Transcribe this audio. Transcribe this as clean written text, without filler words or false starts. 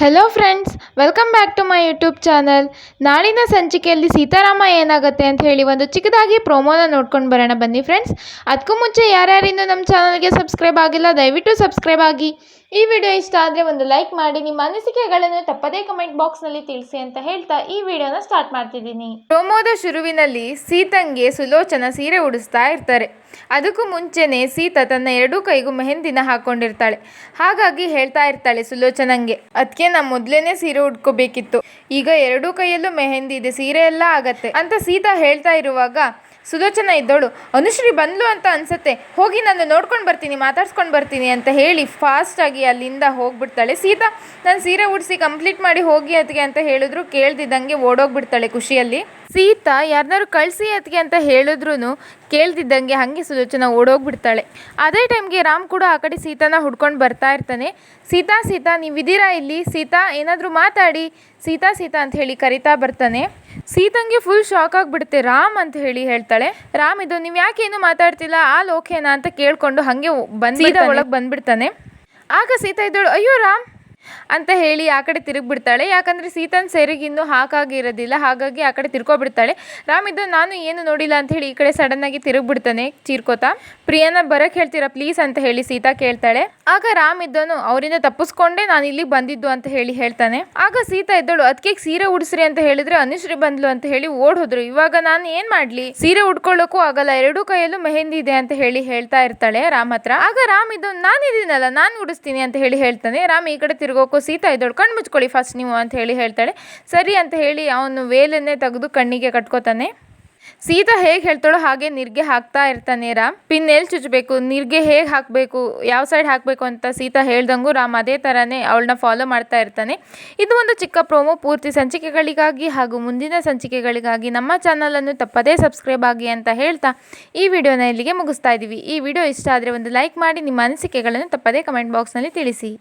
Hello friends, welcome back to my YouTube channel. ನಾಳಿನ ಸಂಚಿಕೆಯಲ್ಲಿ ಸೀತಾರಾಮ ಏನಾಗುತ್ತೆ ಅಂತ ಹೇಳಿ ಒಂದು ಚಿಕ್ಕದಾಗಿ ಪ್ರೋಮೋನ ನೋಡ್ಕೊಂಡು ಬರೋಣ ಬನ್ನಿ ಫ್ರೆಂಡ್ಸ್. ಅದಕ್ಕೂ ಮುಂಚೆ ಯಾರ್ಯಾರಿಂದ ನಮ್ಮ ಚಾನಲ್ಗೆ ಸಬ್ಸ್ಕ್ರೈಬ್ ಆಗಿಲ್ಲ ದಯವಿಟ್ಟು ಸಬ್ಸ್ಕ್ರೈಬ್ ಆಗಿ. ಈ ವಿಡಿಯೋ ಇಷ್ಟ ಆದರೆ ಒಂದು ಲೈಕ್ ಮಾಡಿ, ನಿಮ್ಮ ಅನಿಸಿಕೆಗಳನ್ನು ತಪ್ಪದೇ ಕಮೆಂಟ್ ಬಾಕ್ಸ್ನಲ್ಲಿ ತಿಳಿಸಿ ಅಂತ ಹೇಳ್ತಾ ಈ ವಿಡಿಯೋನ ಸ್ಟಾರ್ಟ್ ಮಾಡ್ತಿದ್ದೀನಿ. ಪ್ರೋಮೋದ ಶುರುವಿನಲ್ಲಿ ಸೀತಂಗೆ ಸುಲೋಚನ ಸೀರೆ ಉಡಿಸ್ತಾ ಇರ್ತಾರೆ. ಅದಕ್ಕೂ ಮುಂಚೆನೇ ಸೀತಾ ತನ್ನ ಎರಡೂ ಕೈಗೂ ಮೆಹಂದಿನ ಹಾಕೊಂಡಿರ್ತಾಳೆ. ಹಾಗಾಗಿ ಹೇಳ್ತಾ ಇರ್ತಾಳೆ ಸುಲೋಚನಂಗೆ, ಅದಕ್ಕೆ ನಾ ಮೊದಲೇನೆ ಸೀರೆ ಉಟ್ಕೋಬೇಕಿತ್ತು, ಈಗ ಎರಡೂ ಕೈಯಲ್ಲೂ ಮೆಹಂದಿ ಇದೆ, ಸೀರೆ ಎಲ್ಲ ಆಗತ್ತೆ ಅಂತ ಸೀತಾ ಹೇಳ್ತಾ ಇರುವಾಗ ಸುಲೋಚನ ಇದ್ದವಳು, ಅನುಶ್ರೀ ಬಂದ್ಲು ಅಂತ ಅನ್ಸುತ್ತೆ, ಹೋಗಿ ನಾನು ನೋಡ್ಕೊಂಡು ಬರ್ತೀನಿ, ಮಾತಾಡ್ಸ್ಕೊಂಡು ಬರ್ತೀನಿ ಅಂತ ಹೇಳಿ ಫಾಸ್ಟಾಗಿ ಅಲ್ಲಿಂದ ಹೋಗ್ಬಿಡ್ತಾಳೆ. ಸೀತಾ ನಾನು ಸೀರೆ ಉಡಿಸಿ ಕಂಪ್ಲೀಟ್ ಮಾಡಿ ಹೋಗಿ ಅದಕ್ಕೆ ಅಂತ ಹೇಳಿದ್ರು ಕೇಳ್ದಿದ್ದಂಗೆ ಓಡೋಗ್ಬಿಡ್ತಾಳೆ ಖುಷಿಯಲ್ಲಿ. ಸೀತಾ ಯಾರನ್ನಾರು ಕಳಿಸಿ ಅದಕ್ಕೆ ಅಂತ ಹೇಳಿದ್ರು ಕೇಳ್ತಿದ್ದಂಗೆ ಹಾಗೆ ಸುಲೋಚನ ಓಡೋಗ್ಬಿಡ್ತಾಳೆ. ಅದೇ ಟೈಮ್ಗೆ ರಾಮ್ ಕೂಡ ಆ ಕಡೆ ಸೀತಾನ ಹುಡ್ಕೊಂಡು ಬರ್ತಾ ಇರ್ತಾನೆ. ಸೀತಾ ಸೀತಾ ನೀವಿದ್ದೀರಾ ಇಲ್ಲಿ, ಸೀತಾ ಏನಾದರೂ ಮಾತಾಡಿ, ಸೀತಾ ಸೀತಾ ಅಂತ ಹೇಳಿ ಕರಿತಾ ಬರ್ತಾನೆ. ಸೀತಂಗೆ ಫುಲ್ ಶಾಕ್ ಆಗಿಬಿಡುತ್ತೆ. ರಾಮ್ ಅಂತ ಹೇಳಿ ಹೇಳ್ತಾಳೆ. ರಾಮ್ ಇದು ನೀವು ಯಾಕೇನು ಮಾತಾಡ್ತಿಲ್ಲ, ಓಕೆನಾ ಅಂತ ಕೇಳಿಕೊಂಡು ಹಾಗೆ ಸೀತಾ ಒಳಗೆ ಬಂದ್ಬಿಡ್ತಾನೆ. ಆಗ ಸೀತಾ ಇದ್ದಳು, ಅಯ್ಯೋ ರಾಮ್ ಅಂತ ಹೇಳಿ ಆ ಕಡೆ ತಿರುಗಿಬಿಡ್ತಾಳೆ. ಯಾಕಂದರೆ ಸೀತನ ಸೆರಿಗಿನ್ನೂ ಹಾಕಾಗಿರೋದಿಲ್ಲ, ಹಾಗಾಗಿ ಆ ಕಡೆ ತಿರ್ಕೊಬಿಡ್ತಾಳೆ. ರಾಮ್ ಇದ್ದು ನಾನು ಏನು ನೋಡಿಲ್ಲ ಅಂತ ಹೇಳಿ ಈ ಕಡೆ ಸಡನ್ನಾಗಿ ತಿರುಗಿಬಿಡ್ತಾನೆ ಚೀರ್ಕೋತಾ. ಪ್ರಿಯಾನ ಬರೋಕ್ಕೆ ಹೇಳ್ತೀರಾ ಪ್ಲೀಸ್ ಅಂತ ಹೇಳಿ ಸೀತಾ ಕೇಳ್ತಾಳೆ. ಆಗ ರಾಮ್ ಇದ್ದನು ಅವರಿಂದ ತಪ್ಪಿಸ್ಕೊಂಡೆ ನಾನು ಇಲ್ಲಿಗೆ ಬಂದಿದ್ದು ಅಂತ ಹೇಳಿ ಹೇಳ್ತಾನೆ. ಆಗ ಸೀತಾ ಇದ್ದಳು, ಅದಕ್ಕೆ ಸೀರೆ ಉಡಿಸ್ರಿ ಅಂತ ಹೇಳಿದ್ರೆ ಅನುಶ್ರೀ ಬಂದ್ಲು ಅಂತ ಹೇಳಿ ಓಡೋದ್ರು, ಇವಾಗ ನಾನು ಏನು ಮಾಡಲಿ, ಸೀರೆ ಉಡ್ಕೊಳ್ಳೋಕ್ಕೂ ಆಗಲ್ಲ, ಎರಡೂ ಕೈಯಲ್ಲೂ ಮೆಹಂದಿ ಇದೆ ಅಂತ ಹೇಳಿ ಹೇಳ್ತಾ ಇರ್ತಾಳೆ ರಾಮ್ ಹತ್ರ. ಆಗ ರಾಮ್ ಇದ್ದು ನಾನಿದ್ದೀನಲ್ಲ ನಾನು ಉಡಿಸ್ತೀನಿ ಅಂತ ಹೇಳಿ ಹೇಳ್ತಾನೆ. ರಾಮ್ ಈ ಕಡೆ ಹೋಗೋ ಸೀತಾ ಇದ್ದಳು, ಕಣ್ಣು ಮುಚ್ಕೊಳ್ಳಿ ಫಸ್ಟ್ ನೀವು ಅಂತ ಹೇಳಿ ಹೇಳ್ತಾಳೆ. ಸರಿ ಅಂತ ಹೇಳಿ ಅವನು ವೇಲನ್ನೇ ತೆಗೆದು ಕಣ್ಣಿಗೆ ಕಟ್ಕೋತಾನೆ. ಸೀತಾ ಹೇಗೆ ಹೇಳ್ತಾಳೋ ಹಾಗೆ ನಿರ್ಗೆ ಹಾಕ್ತಾ ಇರ್ತಾನೆ ರಾಮ್. ಪಿನ್ ಎಲ್ಲಿ ಚುಚ್ಚಬೇಕು, ನಿರ್ಗೆ ಹೇಗೆ ಹಾಕಬೇಕು, ಯಾವ ಸೈಡ್ ಹಾಕಬೇಕು ಅಂತ ಸೀತಾ ಹೇಳ್ದಂಗೂ ರಾಮ್ ಅದೇ ಥರನೇ ಅವಳನ್ನ ಫಾಲೋ ಮಾಡ್ತಾ ಇರ್ತಾನೆ. ಇದು ಒಂದು ಚಿಕ್ಕ ಪ್ರೋಮೋ. ಪೂರ್ತಿ ಸಂಚಿಕೆಗಳಿಗಾಗಿ ಹಾಗೂ ಮುಂದಿನ ಸಂಚಿಕೆಗಳಿಗಾಗಿ ನಮ್ಮ ಚಾನಲನ್ನು ತಪ್ಪದೇ ಸಬ್ಸ್ಕ್ರೈಬ್ ಆಗಿ ಅಂತ ಹೇಳ್ತಾ ಈ ವಿಡಿಯೋನ ಇಲ್ಲಿಗೆ ಮುಗಿಸ್ತಾ ಇದ್ದೀವಿ. ಈ ವಿಡಿಯೋ ಇಷ್ಟ ಆದರೆ ಒಂದು ಲೈಕ್ ಮಾಡಿ, ನಿಮ್ಮ ಅನಿಸಿಕೆಗಳನ್ನು ತಪ್ಪದೇ ಕಮೆಂಟ್ ಬಾಕ್ಸ್ನಲ್ಲಿ ತಿಳಿಸಿ.